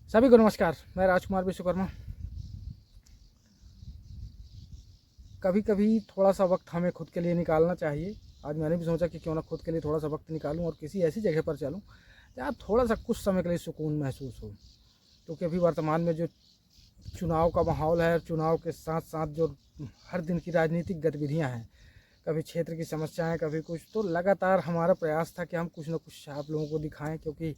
सभी को नमस्कार। मैं राजकुमार विश्वकर्मा। कभी कभी थोड़ा सा वक्त हमें खुद के लिए निकालना चाहिए। आज मैंने भी सोचा कि क्यों ना खुद के लिए थोड़ा सा वक्त निकालूं और किसी ऐसी जगह पर चलूं जहाँ थोड़ा सा कुछ समय के लिए सुकून महसूस हो। क्योंकि अभी वर्तमान में जो चुनाव का माहौल है, चुनाव के साथ साथ जो हर दिन की राजनीतिक गतिविधियाँ हैं, कभी क्षेत्र की समस्याएं, कभी कुछ, तो लगातार हमारा प्रयास था कि हम कुछ ना कुछ आप लोगों को दिखाएं। क्योंकि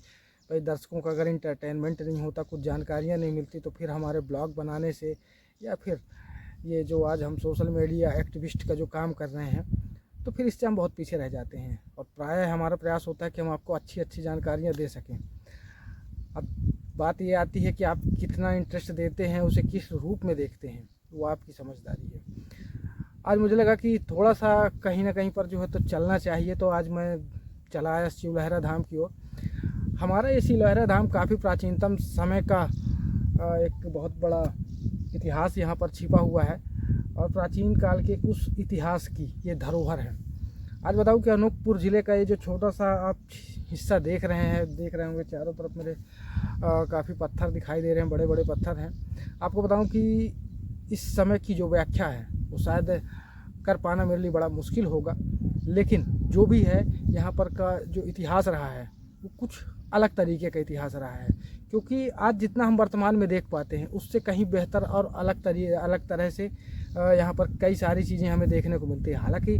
भाई दर्शकों का अगर इंटरटेनमेंट नहीं होता, कुछ जानकारियां नहीं मिलती, तो फिर हमारे ब्लॉग बनाने से या फिर ये जो आज हम सोशल मीडिया एक्टिविस्ट का जो काम कर रहे हैं, तो फिर इससे हम बहुत पीछे रह जाते हैं। और प्रायः हमारा प्रयास होता है कि हम आपको अच्छी अच्छी जानकारियाँ दे सकें। अब बात ये आती है कि आप कितना इंटरेस्ट देते हैं, उसे किस रूप में देखते हैं, वो आपकी समझदारी है। आज मुझे लगा कि थोड़ा सा कहीं ना कहीं पर जो है तो चलना चाहिए, तो आज मैं चला आया शिवलहरा धाम की ओर। हमारा ये शिवलहरा धाम काफ़ी प्राचीनतम समय का एक बहुत बड़ा इतिहास यहाँ पर छिपा हुआ है और प्राचीन काल के उस इतिहास की ये धरोहर है। आज बताऊँ कि अनूपपुर ज़िले का ये जो छोटा सा आप हिस्सा देख रहे होंगे, चारों तरफ मेरे काफ़ी पत्थर दिखाई दे रहे हैं, बड़े बड़े पत्थर हैं। आपको बताऊं कि इस समय की जो व्याख्या है वो शायद कर पाना मेरे लिए बड़ा मुश्किल होगा, लेकिन जो भी है यहाँ पर का जो इतिहास रहा है वो कुछ अलग तरीके का इतिहास रहा है। क्योंकि आज जितना हम वर्तमान में देख पाते हैं उससे कहीं बेहतर और अलग तरह से यहाँ पर कई सारी चीज़ें हमें देखने को मिलती है। हालांकि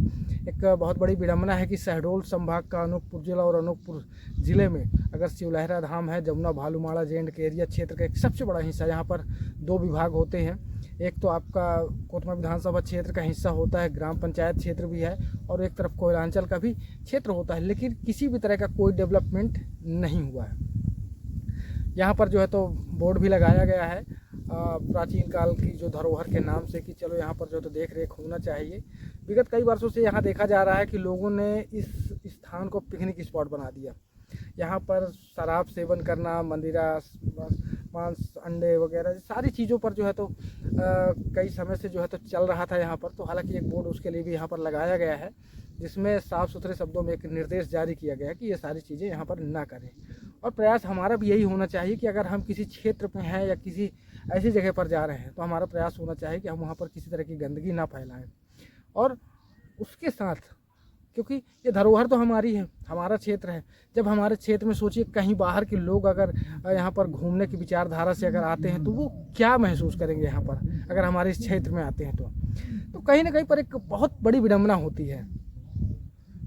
एक बहुत बड़ी विडम्बना है कि शहडोल संभाग का अनूपपुर जिला और अनूपपुर ज़िले में अगर शिवलहरा धाम है, जमुना भालूमाड़ा जेंड के एरिया क्षेत्र का एक सबसे बड़ा हिस्सा। यहाँ पर दो विभाग होते हैं, एक तो आपका कोतमा विधानसभा क्षेत्र का हिस्सा होता है, ग्राम पंचायत क्षेत्र भी है, और एक तरफ कोयलांचल का भी क्षेत्र होता है, लेकिन किसी भी तरह का कोई डेवलपमेंट नहीं हुआ है। यहाँ पर जो है तो बोर्ड भी लगाया गया है प्राचीन काल की जो धरोहर के नाम से कि चलो यहाँ पर जो तो देख रेख होना चाहिए। विगत कई वर्षों से यहाँ देखा जा रहा है कि लोगों ने इस स्थान को पिकनिक स्पॉट बना दिया। यहाँ पर शराब सेवन करना, मंदिरा, मांस, अंडे वगैरह सारी चीज़ों पर जो है तो कई समय से जो है तो चल रहा था यहाँ पर। तो हालांकि एक बोर्ड उसके लिए भी यहाँ पर लगाया गया है, जिसमें साफ़ सुथरे शब्दों में एक निर्देश जारी किया गया है कि ये सारी चीज़ें यहाँ पर ना करें। और प्रयास हमारा भी यही होना चाहिए कि अगर हम किसी क्षेत्र में हैं या किसी ऐसी जगह पर जा रहे हैं, तो हमारा प्रयास होना चाहिए कि हम वहाँ पर किसी तरह की गंदगी ना फैलाएं। और उसके साथ, क्योंकि ये धरोहर तो हमारी है, हमारा क्षेत्र है, जब हमारे क्षेत्र में सोचिए कहीं बाहर के लोग अगर यहाँ पर घूमने की विचारधारा से अगर आते हैं तो वो क्या महसूस करेंगे यहाँ पर अगर हमारे इस क्षेत्र में आते हैं तो कहीं ना कहीं पर एक बहुत बड़ी विडम्बना होती है।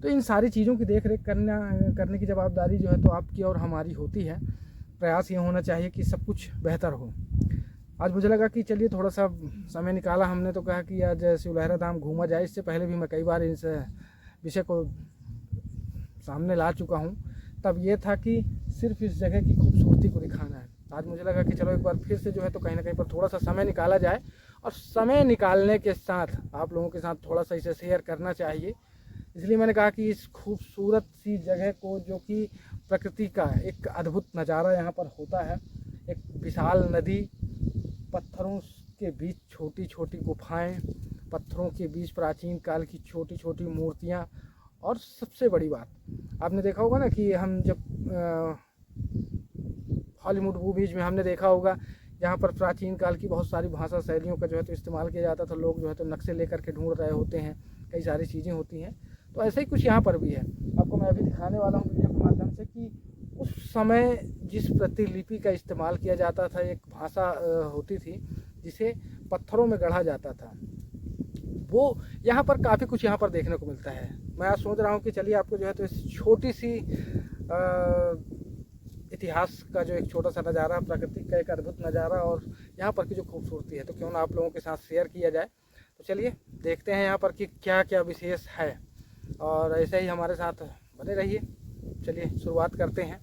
तो इन सारी चीज़ों की देख रेख करने की जवाबदारी जो है तो आपकी और हमारी होती है। प्रयास ये होना चाहिए कि सब कुछ बेहतर हो। आज मुझे लगा कि चलिए थोड़ा सा समय निकाला हमने, तो कहा कि आज शिवलहरा धाम घूमा जाए। इससे पहले भी मैं कई बार इस विषय को सामने ला चुका हूँ। तब ये था कि सिर्फ इस जगह की खूबसूरती को दिखाना है। आज मुझे लगा कि चलो एक बार फिर से जो है तो कहीं ना कहीं पर थोड़ा सा समय निकाला जाए, और समय निकालने के साथ आप लोगों के साथ थोड़ा सा इसे शेयर करना चाहिए। इसलिए मैंने कहा कि इस खूबसूरत सी जगह को, जो कि प्रकृति का एक अद्भुत नज़ारा यहाँ पर होता है, एक विशाल नदी, पत्थरों के बीच छोटी छोटी गुफाएं, पत्थरों के बीच प्राचीन काल की छोटी छोटी मूर्तियाँ, और सबसे बड़ी बात आपने देखा होगा ना कि हम जब हॉलीवुड मूवीज़ में हमने देखा होगा जहाँ पर प्राचीन काल की बहुत सारी भाषा शैलियों का जो है तो इस्तेमाल किया जाता था। लोग जो है तो नक्शे लेकर के ढूंढ रहे होते हैं, कई सारी चीज़ें होती हैं। तो ऐसे ही कुछ यहाँ पर भी है। आपको मैं अभी दिखाने वाला हूँ वीडियो के माध्यम से कि उस समय जिस प्रतिलिपि का इस्तेमाल किया जाता था, एक भाषा होती थी जिसे पत्थरों में गढ़ा जाता था, वो यहाँ पर काफ़ी कुछ यहाँ पर देखने को मिलता है। मैं आज सोच रहा हूँ कि चलिए आपको जो है तो इस छोटी सी इतिहास का जो एक छोटा सा नज़ारा, प्रकृति का एक अद्भुत नज़ारा और यहाँ पर की जो खूबसूरती है, तो क्यों ना आप लोगों के साथ शेयर किया जाए। तो चलिए देखते हैं यहाँ पर कि क्या क्या विशेष है, और ऐसे ही हमारे साथ बने रहिए। चलिए शुरुआत करते हैं।